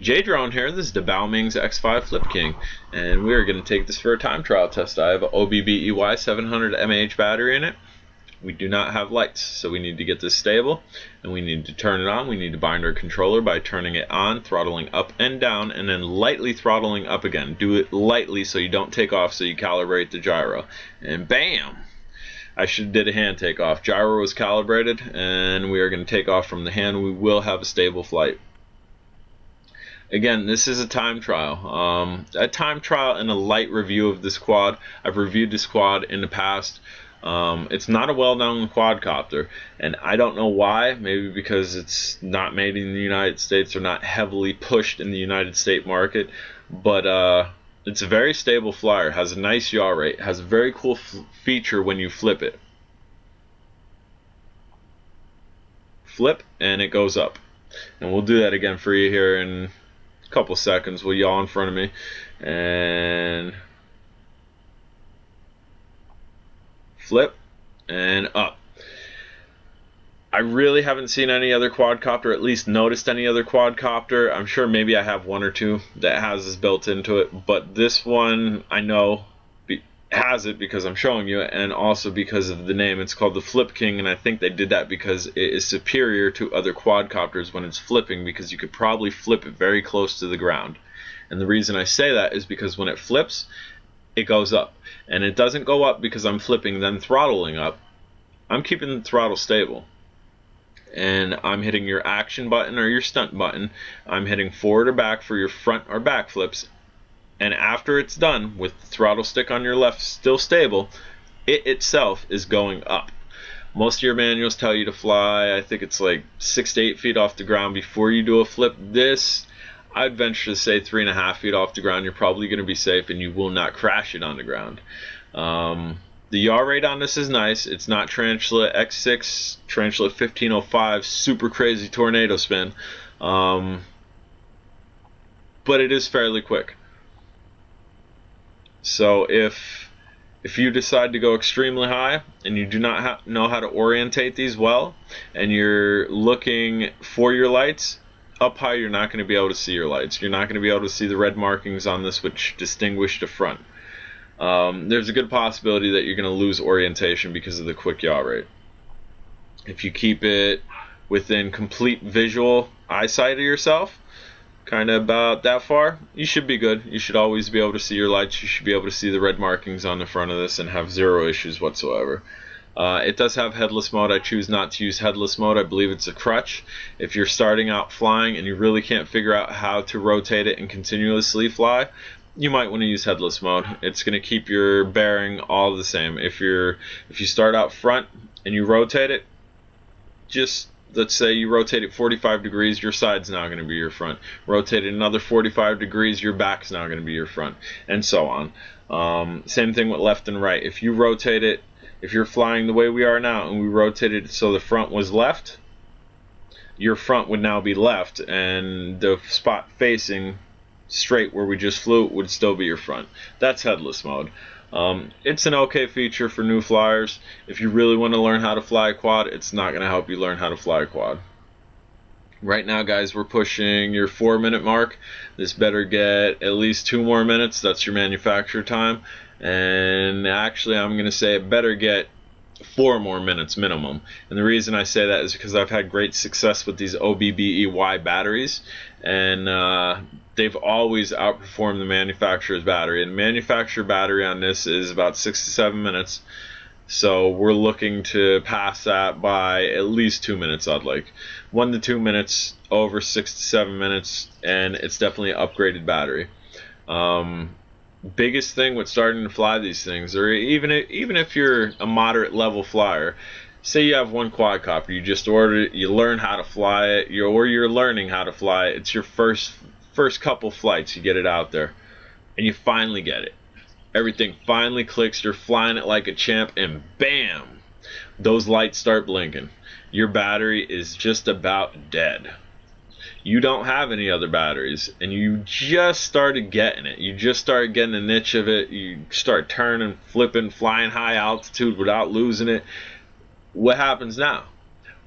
J-Drone here. This is the Ming's X5 Flip King, and we are going to take this for a time trial test. I have an OBBEY 700mAh battery in it. We do not have lights, so we need to get this stable, and we need to turn it on. We need to bind our controller by turning it on, throttling up and down, and then lightly throttling up again. Do it lightly so you don't take off, so you calibrate the gyro. And bam! I should have did a hand takeoff. Gyro was calibrated, and we are going to take off from the hand. We will have a stable flight. Again, this is a time trial. A time trial and a light review of this quad. I've reviewed this quad in the past. It's not a well-known quadcopter, and I don't know why. Maybe because it's not made in the United States or not heavily pushed in the United States market. But it's a very stable flyer. Has a nice yaw rate. Has a very cool feature when you flip it. Flip and it goes up. And we'll do that again for you here in couple seconds. We'll yaw in front of me and flip and up. I really haven't seen any other quadcopter, at least noticed any other quadcopter. I'm sure maybe I have one or two that has this built into it, but this one I know has it because I'm showing you, and also because of the name. It's called the Flip King, and I think they did that because it is superior to other quadcopters when it's flipping, because you could probably flip it very close to the ground. And the reason I say that is because when it flips, it goes up, and it doesn't go up because I'm flipping then throttling up. I'm keeping the throttle stable, and I'm hitting your action button or your stunt button. I'm hitting forward or back for your front or back flips. And after it's done, with the throttle stick on your left still stable, it itself is going up. Most of your manuals tell you to fly, I think it's like 6 to 8 feet off the ground before you do a flip. This, I'd venture to say 3.5 feet off the ground. You're probably going to be safe, and you will not crash it on the ground. The yaw rate on this is nice. It's not Tarantula X6, Tarantula 1505, super crazy tornado spin. But it is fairly quick. So if you decide to go extremely high and you do not know how to orientate these well, and you're looking for your lights, up high you're not going to be able to see your lights. You're not going to be able to see the red markings on this which distinguish the front. There's a good possibility that you're going to lose orientation because of the quick yaw rate. If you keep it within complete visual eyesight of yourself, kind of about that far, you should be good. You should always be able to see your lights. You should be able to see the red markings on the front of this and have zero issues whatsoever. It does have headless mode. I choose not to use headless mode. I believe it's a crutch. If you're starting out flying and you really can't figure out how to rotate it and continuously fly, you might want to use headless mode. It's going to keep your bearing all the same. If you start out front and you rotate it, just let's say you rotate it 45 degrees, your side's now going to be your front. Rotate it another 45 degrees, your back's now going to be your front, and so on. Same thing with left and right. If you rotate it, if you're flying the way we are now and we rotated it so the front was left, your front would now be left, and the spot facing straight where we just flew would still be your front. That's headless mode. It's an okay feature for new flyers. If you really want to learn how to fly a quad, it's not going to help you learn how to fly a quad. Right now, guys, we're pushing your 4-minute mark. This better get at least 2 more minutes. That's your manufacturer time. And actually, I'm going to say it better get 4 more minutes minimum. And the reason I say that is because I've had great success with these OBBEY batteries, and they've always outperformed the manufacturer's battery. And the manufacturer battery on this is about 6 to 7 minutes, so we're looking to pass that by at least 2 minutes. I'd like 1 to 2 minutes over 6 to 7 minutes, and it's definitely an upgraded battery. Biggest thing with starting to fly these things, or even if you're a moderate level flyer, say you have one quadcopter, you just ordered it, you learn how to fly it, or you're learning how to fly it, it's your first couple flights, you get it out there, and you finally get it. Everything finally clicks, you're flying it like a champ, and bam! Those lights start blinking. Your battery is just about dead. You don't have any other batteries, and you just started getting it. You just started getting a niche of it. You start turning, flipping, flying high altitude without losing it. What happens now?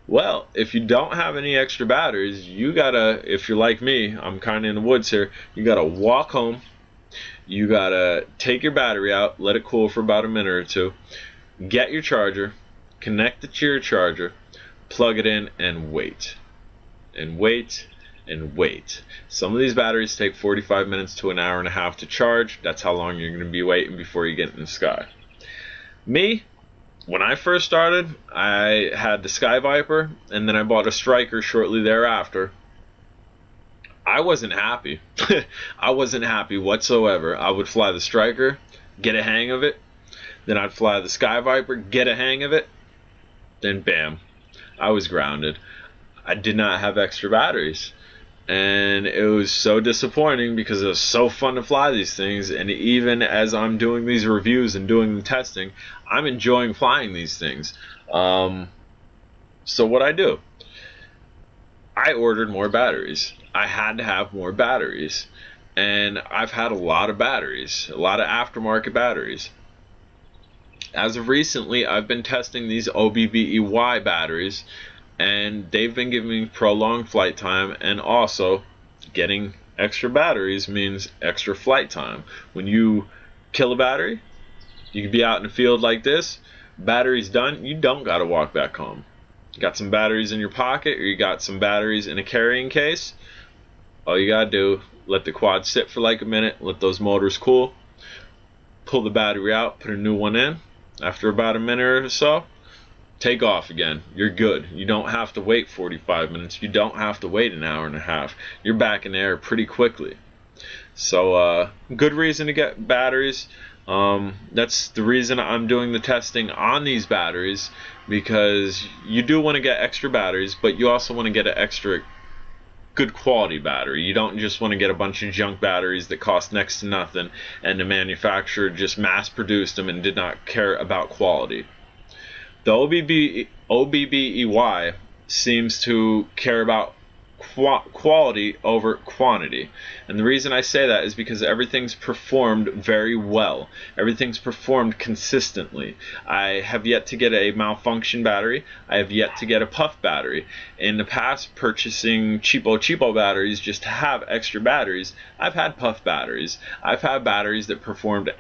Well, if you don't have any extra batteries, you gotta, if you're like me, I'm kind of in the woods here, you gotta walk home, you gotta take your battery out, let it cool for about a minute or two, get your charger, connect it to your charger, plug it in, and wait. And wait, and wait. Some of these batteries take 45 minutes to an hour and a half to charge. That's how long you're going to be waiting before you get in the sky. Me, when I first started, I had the Sky Viper, and then I bought a Striker shortly thereafter. I wasn't happy. I wasn't happy whatsoever. I would fly the Striker, get a hang of it, then I'd fly the Sky Viper, get a hang of it, then bam, I was grounded. I did not have extra batteries, and it was so disappointing because it was so fun to fly these things. And even as I'm doing these reviews and doing the testing, I'm enjoying flying these things. So what I do, I ordered more batteries. I had to have more batteries, and I've had a lot of batteries, a lot of aftermarket batteries. As of recently, I've been testing these OBBEY batteries, and they've been giving me prolonged flight time, and also getting extra batteries means extra flight time. When you kill a battery, you can be out in the field like this, battery's done, you don't got to walk back home. You got some batteries in your pocket, or you got some batteries in a carrying case, all you got to do, let the quad sit for like a minute, let those motors cool, pull the battery out, put a new one in. After about a minute or so, take off again. You're good. You don't have to wait 45 minutes. You don't have to wait an hour and a half. You're back in the air pretty quickly. So good reason to get batteries. That's the reason I'm doing the testing on these batteries, because you do want to get extra batteries, but you also want to get an extra good quality battery. You don't just want to get a bunch of junk batteries that cost next to nothing and the manufacturer just mass produced them and did not care about quality. The OBBEY seems to care about quality over quantity, and the reason I say that is because everything's performed very well. Everything's performed consistently. I have yet to get a malfunction battery. I have yet to get a puff battery. In the past, purchasing cheapo batteries just to have extra batteries, I've had puff batteries. I've had batteries that performed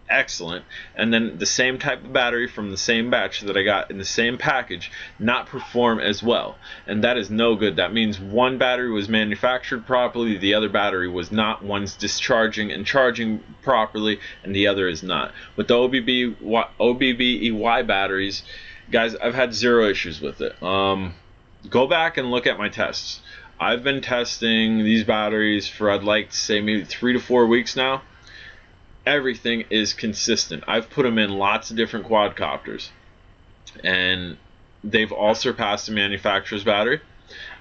excellent, and then the same type of battery from the same batch that I got in the same package not perform as well, and that is no good. That means one battery was manufactured properly, the other battery was not. One's discharging and charging properly, and the other is not. With the OBBEY batteries, guys, I've had zero issues with it. Go back and look at my tests. I've been testing these batteries for, I'd like to say, maybe 3 to 4 weeks now. Everything is consistent. I've put them in lots of different quadcopters, and they've all surpassed the manufacturer's battery,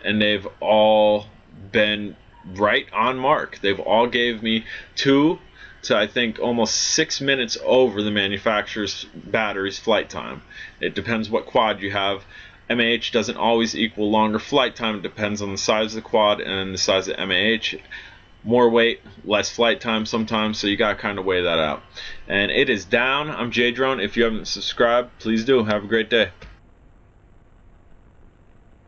and they've all been right on mark. They've all gave me 2 to, I think, almost 6 minutes over the manufacturer's battery's flight time. It depends what quad you have. MAH doesn't always equal longer flight time. It depends on the size of the quad and the size of MAH. More weight, less flight time sometimes, so you gotta kind of weigh that out. And it is down. I'm J Drone. If you haven't subscribed, please do. Have a great day.